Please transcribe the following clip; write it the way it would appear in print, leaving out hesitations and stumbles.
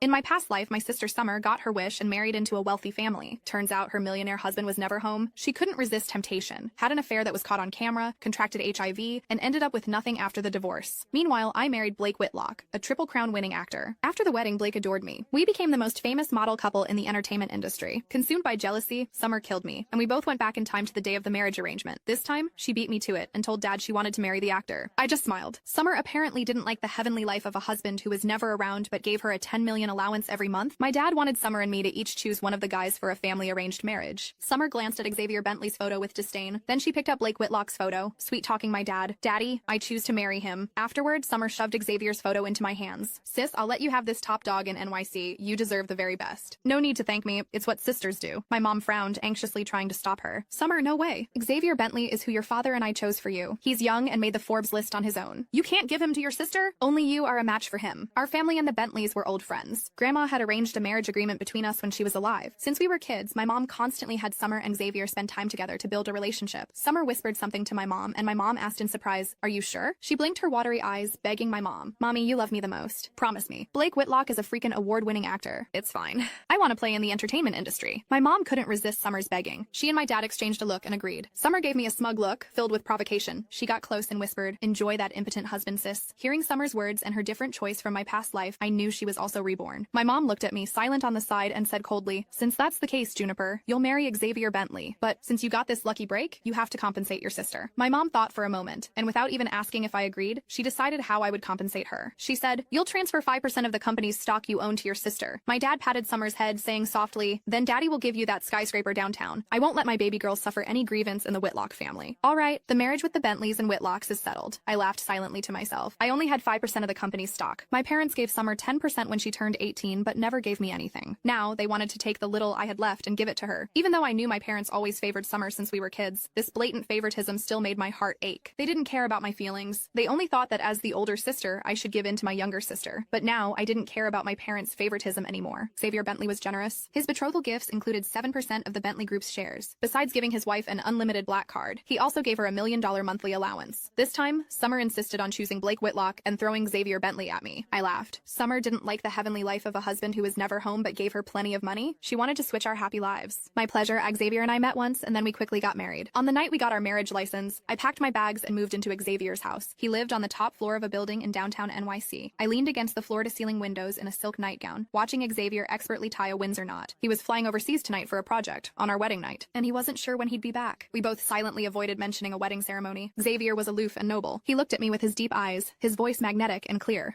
In my past life, my sister Summer got her wish and married into a wealthy family. Turns out her millionaire husband was never home. She couldn't resist temptation, had an affair that was caught on camera, contracted HIV, and ended up with nothing after the divorce. Meanwhile, I married Blake Whitlock, a Triple Crown winning actor. After the wedding, Blake adored me. We became the most famous model couple in the entertainment industry. Consumed by jealousy, Summer killed me, and we both went back in time to the day of the marriage arrangement. This time, she beat me to it and told Dad she wanted to marry the actor. I just smiled. Summer apparently didn't like the heavenly life of a husband who was never around but gave her a 10 million allowance every month. My dad wanted Summer and me to each choose one of the guys for a family-arranged marriage. Summer glanced at Xavier Bentley's photo with disdain. Then she picked up Blake Whitlock's photo, sweet-talking my dad. Daddy, I choose to marry him. Afterward, Summer shoved Xavier's photo into my hands. Sis, I'll let you have this top dog in NYC. You deserve the very best. No need to thank me. It's what sisters do. My mom frowned, anxiously trying to stop her. Summer, no way. Xavier Bentley is who your father and I chose for you. He's young and made the Forbes list on his own. You can't give him to your sister? Only you are a match for him. Our family and the Bentleys were old friends. Grandma had arranged a marriage agreement between us when she was alive. Since we were kids, my mom constantly had Summer and Xavier spend time together to build a relationship. Summer whispered something to my mom, and my mom asked in surprise, "Are you sure?" She blinked her watery eyes, begging my mom, "Mommy, you love me the most. Promise me." Blake Whitlock is a freaking award-winning actor. It's fine. I want to play in the entertainment industry. My mom couldn't resist Summer's begging. She and my dad exchanged a look and agreed. Summer gave me a smug look, filled with provocation. She got close and whispered, "Enjoy that impotent husband, sis." Hearing Summer's words and her different choice from my past life, I knew she was also reborn. My mom looked at me, silent on the side, and said coldly, "Since that's the case, Juniper, you'll marry Xavier Bentley. But since you got this lucky break, you have to compensate your sister." My mom thought for a moment, and without even asking if I agreed, she decided how I would compensate her. She said, "You'll transfer 5% of the company's stock you own to your sister." My dad patted Summer's head, saying softly, "Then Daddy will give you that skyscraper downtown. I won't let my baby girl suffer any grievance in the Whitlock family." All right, the marriage with the Bentleys and Whitlocks is settled. I laughed silently to myself. I only had 5% of the company's stock. My parents gave Summer 10% when she turned 18, but never gave me anything. Now, they wanted to take the little I had left and give it to her. Even though I knew my parents always favored Summer since we were kids, this blatant favoritism still made my heart ache. They didn't care about my feelings. They only thought that as the older sister, I should give in to my younger sister. But now, I didn't care about my parents' favoritism anymore. Xavier Bentley was generous. His betrothal gifts included 7% of the Bentley Group's shares. Besides giving his wife an unlimited black card, he also gave her $1 million monthly allowance. This time, Summer insisted on choosing Blake Whitlock and throwing Xavier Bentley at me. I laughed. Summer didn't like the heavenly life of a husband who was never home but gave her plenty of money. She wanted to switch our happy lives. My pleasure, Xavier and I met once, and then we quickly got married. On the night we got our marriage license, I packed my bags and moved into Xavier's house. He lived on the top floor of a building in downtown NYC. I leaned against the floor-to-ceiling windows in a silk nightgown, watching Xavier expertly tie a Windsor knot. He was flying overseas tonight for a project, on our wedding night, and he wasn't sure when he'd be back. We both silently avoided mentioning a wedding ceremony. Xavier was aloof and noble. He looked at me with his deep eyes, his voice magnetic and clear.